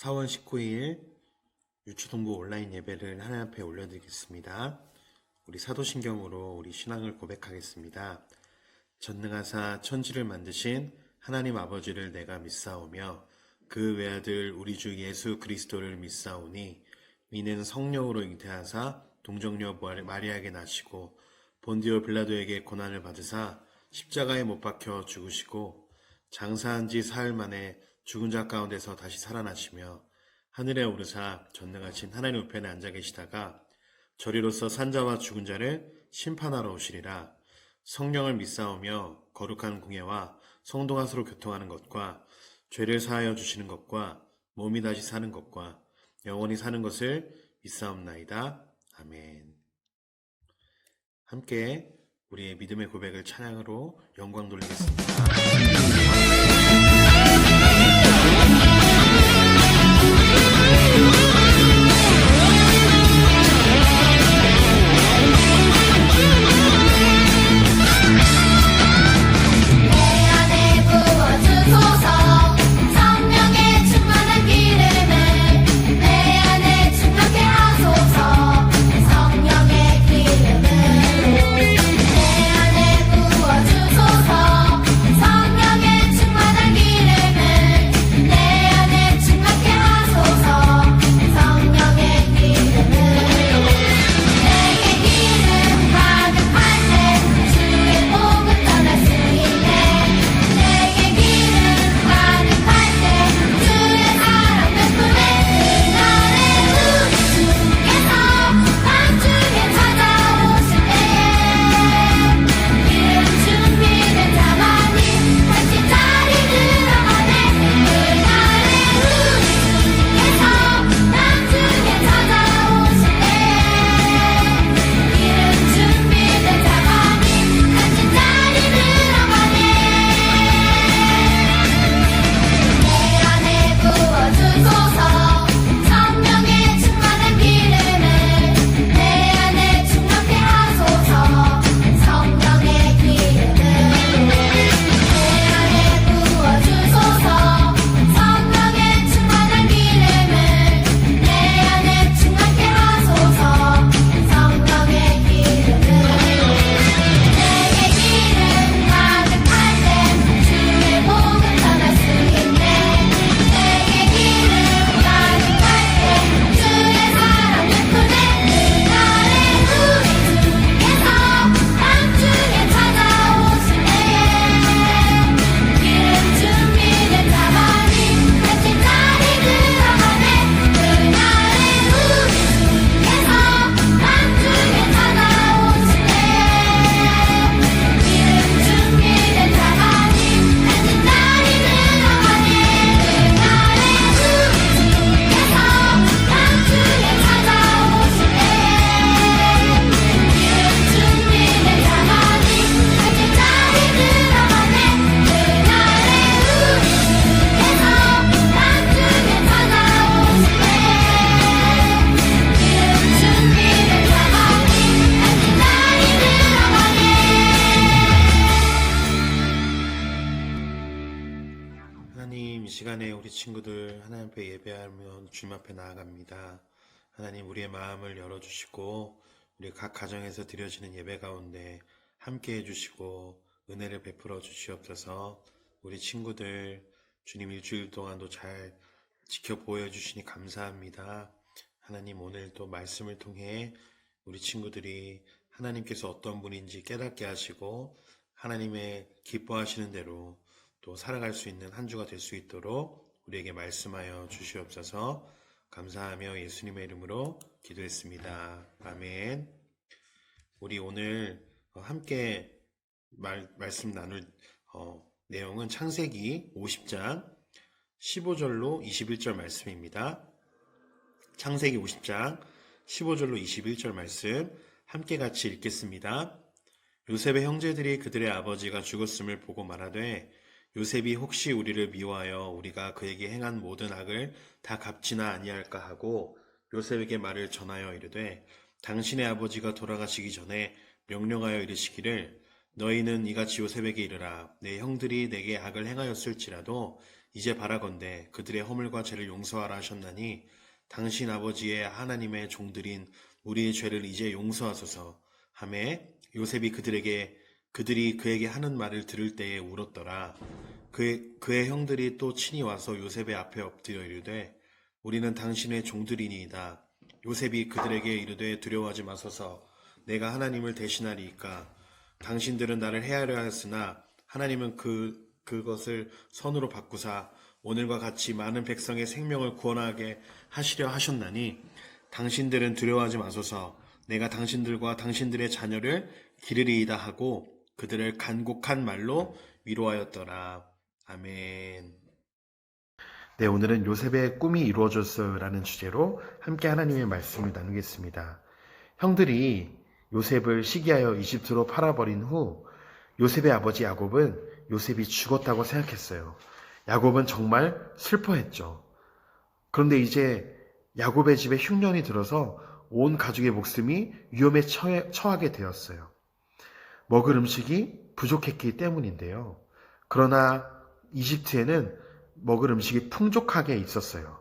4월 19일 유초동부 온라인 예배를 하나님 앞에 올려드리겠습니다. 우리 사도신경으로 우리 신앙을 고백하겠습니다. 전능하사 천지를 만드신 하나님 아버지를 내가 믿사오며 그 외아들 우리 주 예수 그리스도를 믿사오니 이는 성령으로 잉태하사 동정녀 마리아에게 나시고 본디오 빌라도에게 고난을 받으사 십자가에 못 박혀 죽으시고 장사한 지 사흘 만에 죽은 자 가운데서 다시 살아나시며 하늘에 오르사 전능하신 하나님 우편에 앉아 계시다가 저리로서 산자와 죽은 자를 심판하러 오시리라. 성령을 믿사오며 거룩한 공예와 성도가 서로 교통하는 것과 죄를 사하여 주시는 것과 몸이 다시 사는 것과 영원히 사는 것을 믿사옵나이다. 아멘. 함께 우리의 믿음의 고백을 찬양으로 영광 돌리겠습니다. 하나님, 이 시간에 우리 친구들 하나님 앞에 예배하며 주님 앞에 나아갑니다. 하나님, 우리의 마음을 열어주시고 우리 각 가정에서 드려지는 예배 가운데 함께 해주시고 은혜를 베풀어 주시옵소서. 우리 친구들 주님 일주일 동안도 잘 지켜보여 주시니 감사합니다. 하나님, 오늘도 말씀을 통해 우리 친구들이 하나님께서 어떤 분인지 깨닫게 하시고 하나님의 기뻐하시는 대로 또 살아갈 수 있는 한 주가 될 수 있도록 우리에게 말씀하여 주시옵소서. 감사하며 예수님의 이름으로 기도했습니다. 아멘. 우리 오늘 함께 말씀 나눌 내용은 창세기 50장 15절로 21절 말씀입니다. 창세기 50장 15절로 21절 말씀 함께 같이 읽겠습니다. 요셉의 형제들이 그들의 아버지가 죽었음을 보고 말하되 요셉이 혹시 우리를 미워하여 우리가 그에게 행한 모든 악을 다 갚지나 아니할까 하고 요셉에게 말을 전하여 이르되 당신의 아버지가 돌아가시기 전에 명령하여 이르시기를 너희는 이같이 요셉에게 이르라. 내 형들이 내게 악을 행하였을지라도 이제 바라건대 그들의 허물과 죄를 용서하라 하셨나니 당신 아버지의 하나님의 종들인 우리의 죄를 이제 용서하소서 하매 요셉이 그들이 그에게 하는 말을 들을 때에 울었더라. 그의 형들이 또 친히 와서 요셉의 앞에 엎드려 이르되 우리는 당신의 종들이니이다. 요셉이 그들에게 이르되 두려워하지 마소서 내가 하나님을 대신하리이까 당신들은 나를 해하려 하였으나 하나님은 그것을 선으로 바꾸사 오늘과 같이 많은 백성의 생명을 구원하게 하시려 하셨나니 당신들은 두려워하지 마소서 내가 당신들과 당신들의 자녀를 기르리이다 하고 그들을 간곡한 말로 위로하였더라. 아멘. 네, 오늘은 요셉의 꿈이 이루어졌어라는 주제로 함께 하나님의 말씀을 나누겠습니다. 형들이 요셉을 시기하여 이집트로 팔아버린 후 요셉의 아버지 야곱은 요셉이 죽었다고 생각했어요. 야곱은 정말 슬퍼했죠. 그런데 이제 야곱의 집에 흉년이 들어서 온 가족의 목숨이 위험에 처하게 되었어요. 먹을 음식이 부족했기 때문인데요. 그러나 이집트에는 먹을 음식이 풍족하게 있었어요.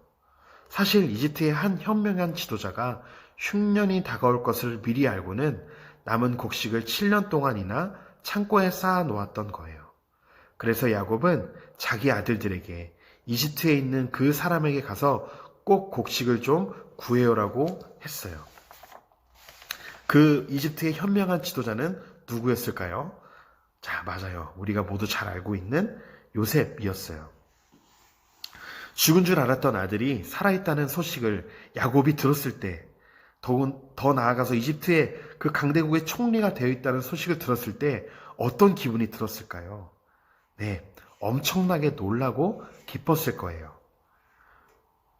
사실 이집트의 한 현명한 지도자가 흉년이 다가올 것을 미리 알고는 남은 곡식을 7년 동안이나 창고에 쌓아 놓았던 거예요. 그래서 야곱은 자기 아들들에게 이집트에 있는 그 사람에게 가서 꼭 곡식을 좀 구해오라고 했어요. 그 이집트의 현명한 지도자는 누구였을까요? 자, 맞아요. 우리가 모두 잘 알고 있는 요셉이었어요. 죽은 줄 알았던 아들이 살아있다는 소식을 야곱이 들었을 때, 더 나아가서 이집트의 그 강대국의 총리가 되어 있다는 소식을 들었을 때 어떤 기분이 들었을까요? 네, 엄청나게 놀라고 기뻤을 거예요.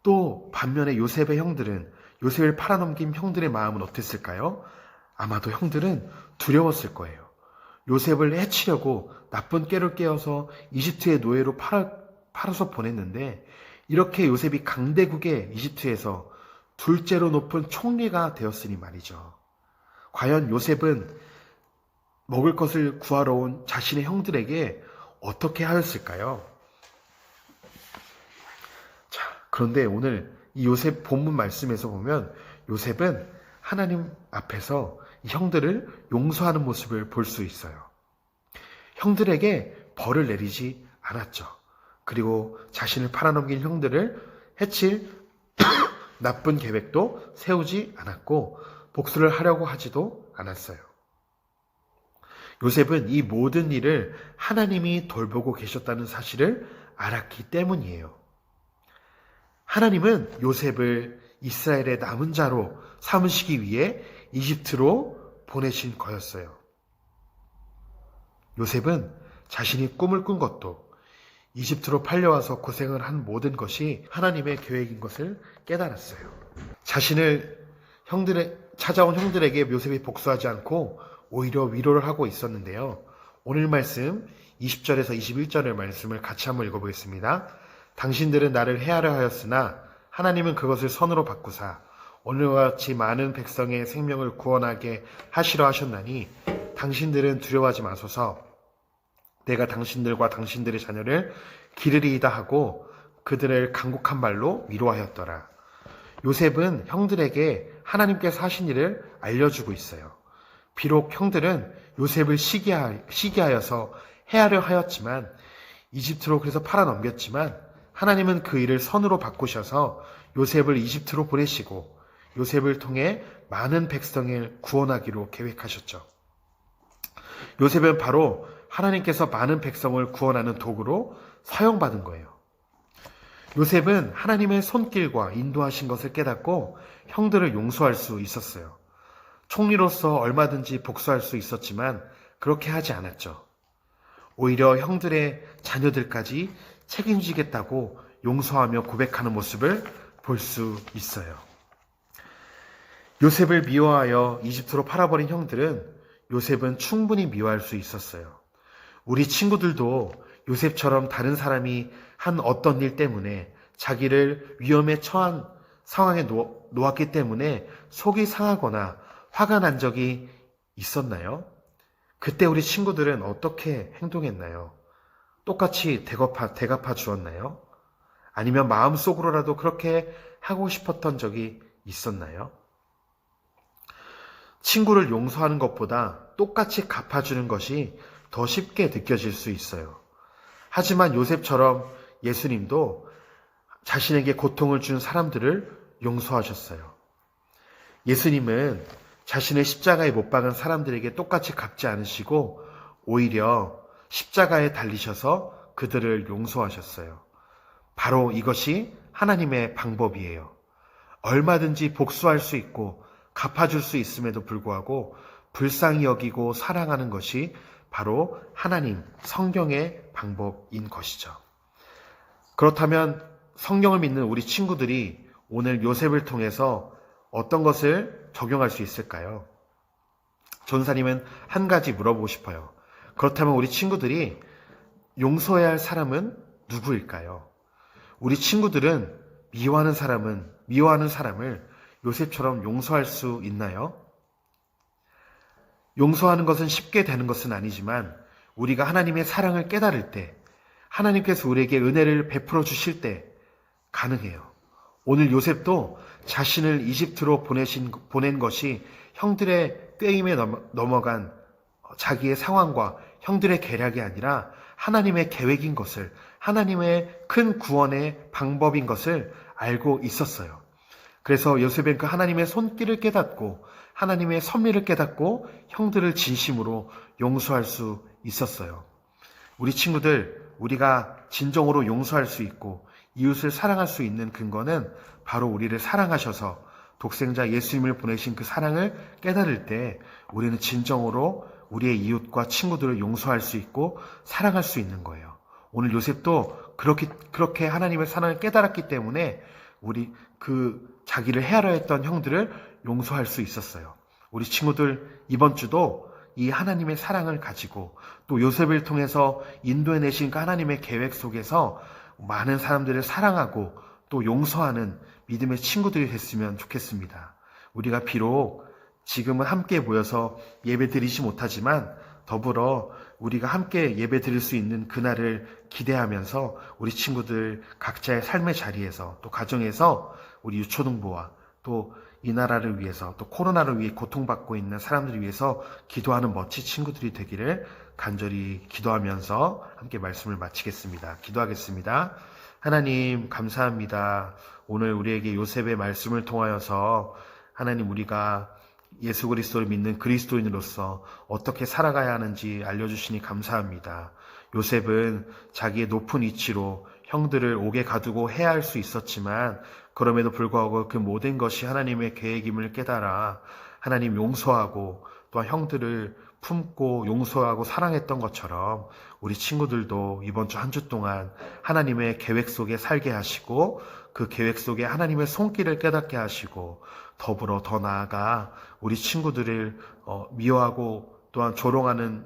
또 반면에 요셉의 형들은, 요셉을 팔아넘긴 형들의 마음은 어땠을까요? 아마도 형들은 두려웠을 거예요. 요셉을 해치려고 나쁜 꾀를 깨어서 이집트의 노예로 팔아서 보냈는데 이렇게 요셉이 강대국의 이집트에서 둘째로 높은 총리가 되었으니 말이죠. 과연 요셉은 먹을 것을 구하러 온 자신의 형들에게 어떻게 하였을까요? 자, 그런데 오늘 이 요셉 본문 말씀에서 보면 요셉은 하나님 앞에서 이 형들을 용서하는 모습을 볼 수 있어요. 형들에게 벌을 내리지 않았죠. 그리고 자신을 팔아넘긴 형들을 해칠 나쁜 계획도 세우지 않았고 복수를 하려고 하지도 않았어요. 요셉은 이 모든 일을 하나님이 돌보고 계셨다는 사실을 알았기 때문이에요. 하나님은 요셉을 이스라엘의 남은 자로 삼으시기 위해 이집트로 보내신 거였어요. 요셉은 자신이 꿈을 꾼 것도 이집트로 팔려와서 고생을 한 모든 것이 하나님의 계획인 것을 깨달았어요. 자신을 찾아온 형들에게 요셉이 복수하지 않고 오히려 위로를 하고 있었는데요. 오늘 말씀 20절에서 21절의 말씀을 같이 한번 읽어보겠습니다. 당신들은 나를 해하려 하였으나 하나님은 그것을 선으로 바꾸사 오늘과 같이 많은 백성의 생명을 구원하게 하시려 하셨나니 당신들은 두려워하지 마소서 내가 당신들과 당신들의 자녀를 기르리이다 하고 그들을 간곡한 말로 위로하였더라. 요셉은 형들에게 하나님께서 하신 일을 알려주고 있어요. 비록 형들은 요셉을 시기하여서 해하려 하였지만 이집트로 그래서 팔아넘겼지만 하나님은 그 일을 선으로 바꾸셔서 요셉을 이집트로 보내시고 요셉을 통해 많은 백성을 구원하기로 계획하셨죠. 요셉은 바로 하나님께서 많은 백성을 구원하는 도구로 사용받은 거예요. 요셉은 하나님의 손길과 인도하신 것을 깨닫고 형들을 용서할 수 있었어요. 총리로서 얼마든지 복수할 수 있었지만 그렇게 하지 않았죠. 오히려 형들의 자녀들까지 책임지겠다고 용서하며 고백하는 모습을 볼 수 있어요. 요셉을 미워하여 이집트로 팔아버린 형들은 요셉은 충분히 미워할 수 있었어요. 우리 친구들도 요셉처럼 다른 사람이 한 어떤 일 때문에 자기를 위험에 처한 상황에 놓았기 때문에 속이 상하거나 화가 난 적이 있었나요? 그때 우리 친구들은 어떻게 행동했나요? 똑같이 대갚아 주었나요? 아니면 마음속으로라도 그렇게 하고 싶었던 적이 있었나요? 친구를 용서하는 것보다 똑같이 갚아주는 것이 더 쉽게 느껴질 수 있어요. 하지만 요셉처럼 예수님도 자신에게 고통을 준 사람들을 용서하셨어요. 예수님은 자신의 십자가에 못 박은 사람들에게 똑같이 갚지 않으시고 오히려 십자가에 달리셔서 그들을 용서하셨어요. 바로 이것이 하나님의 방법이에요. 얼마든지 복수할 수 있고 갚아줄 수 있음에도 불구하고 불쌍히 여기고 사랑하는 것이 바로 하나님, 성경의 방법인 것이죠. 그렇다면 성경을 믿는 우리 친구들이 오늘 요셉을 통해서 어떤 것을 적용할 수 있을까요? 전사님은 한 가지 물어보고 싶어요. 그렇다면 우리 친구들이 용서해야 할 사람은 누구일까요? 우리 친구들은 미워하는 사람을 요셉처럼 용서할 수 있나요? 용서하는 것은 쉽게 되는 것은 아니지만 우리가 하나님의 사랑을 깨달을 때, 하나님께서 우리에게 은혜를 베풀어 주실 때 가능해요. 오늘 요셉도 자신을 이집트로 보낸 것이 형들의 꾀임에 넘어간 자기의 상황과 형들의 계략이 아니라 하나님의 계획인 것을, 하나님의 큰 구원의 방법인 것을 알고 있었어요. 그래서 요셉은 그 하나님의 손길을 깨닫고 하나님의 섭리를 깨닫고 형들을 진심으로 용서할 수 있었어요. 우리 친구들, 우리가 진정으로 용서할 수 있고 이웃을 사랑할 수 있는 근거는 바로 우리를 사랑하셔서 독생자 예수님을 보내신 그 사랑을 깨달을 때 우리는 진정으로 우리의 이웃과 친구들을 용서할 수 있고 사랑할 수 있는 거예요. 오늘 요셉도 그렇게 하나님의 사랑을 깨달았기 때문에 자기를 해하려 했던 형들을 용서할 수 있었어요. 우리 친구들 이번 주도 이 하나님의 사랑을 가지고 또 요셉을 통해서 인도해내신 그 하나님의 계획 속에서 많은 사람들을 사랑하고 또 용서하는 믿음의 친구들이 됐으면 좋겠습니다. 우리가 비록 지금은 함께 모여서 예배 드리지 못하지만 더불어 우리가 함께 예배 드릴 수 있는 그날을 기대하면서 우리 친구들 각자의 삶의 자리에서 또 가정에서 우리 유초등부와 또 이 나라를 위해서 또 코로나를 위해 고통받고 있는 사람들을 위해서 기도하는 멋진 친구들이 되기를 간절히 기도하면서 함께 말씀을 마치겠습니다. 기도하겠습니다. 하나님 감사합니다. 오늘 우리에게 요셉의 말씀을 통하여서 하나님 우리가 예수 그리스도를 믿는 그리스도인으로서 어떻게 살아가야 하는지 알려주시니 감사합니다. 요셉은 자기의 높은 위치로 형들을 옥에 가두고 해야 할 수 있었지만 그럼에도 불구하고 그 모든 것이 하나님의 계획임을 깨달아 하나님 용서하고 또한 형들을 품고 용서하고 사랑했던 것처럼 우리 친구들도 이번 주 한 주 동안 하나님의 계획 속에 살게 하시고 그 계획 속에 하나님의 손길을 깨닫게 하시고 더불어 더 나아가 우리 친구들을 미워하고 또한 조롱하는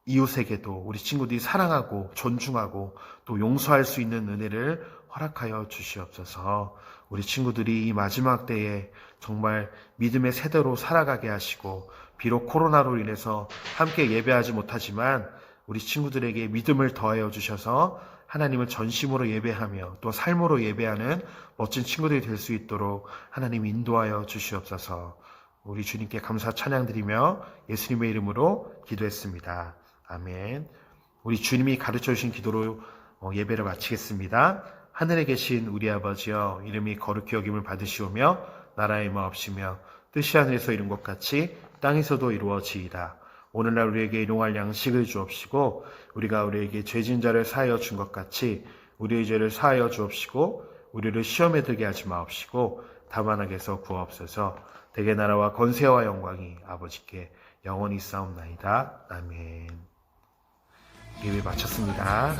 이웃에게도 우리 친구들이 사랑하고 존중하고 또 용서할 수 있는 은혜를 허락하여 주시옵소서. 우리 친구들이 이 마지막 때에 정말 믿음의 세대로 살아가게 하시고 비록 코로나로 인해서 함께 예배하지 못하지만 우리 친구들에게 믿음을 더하여 주셔서 하나님을 전심으로 예배하며 또 삶으로 예배하는 멋진 친구들이 될 수 있도록 하나님 인도하여 주시옵소서. 우리 주님께 감사 찬양드리며 예수님의 이름으로 기도했습니다. 아멘. 우리 주님이 가르쳐 주신 기도로 예배를 마치겠습니다. 하늘에 계신 우리 아버지여, 이름이 거룩히 여김을 받으시오며 나라의 마옵시며 뜻이 하늘에서 이룬 것 같이 땅에서도 이루어지이다. 오늘날 우리에게 일용할 양식을 주옵시고 우리가 우리에게 죄진 자를 사하여 준 것 같이 우리의 죄를 사하여 주옵시고 우리를 시험에 들게 하지 마옵시고 다만 악에서 구하옵소서. 대개 나라와 권세와 영광이 아버지께 영원히 싸움나이다. 아멘. 예배 마쳤습니다.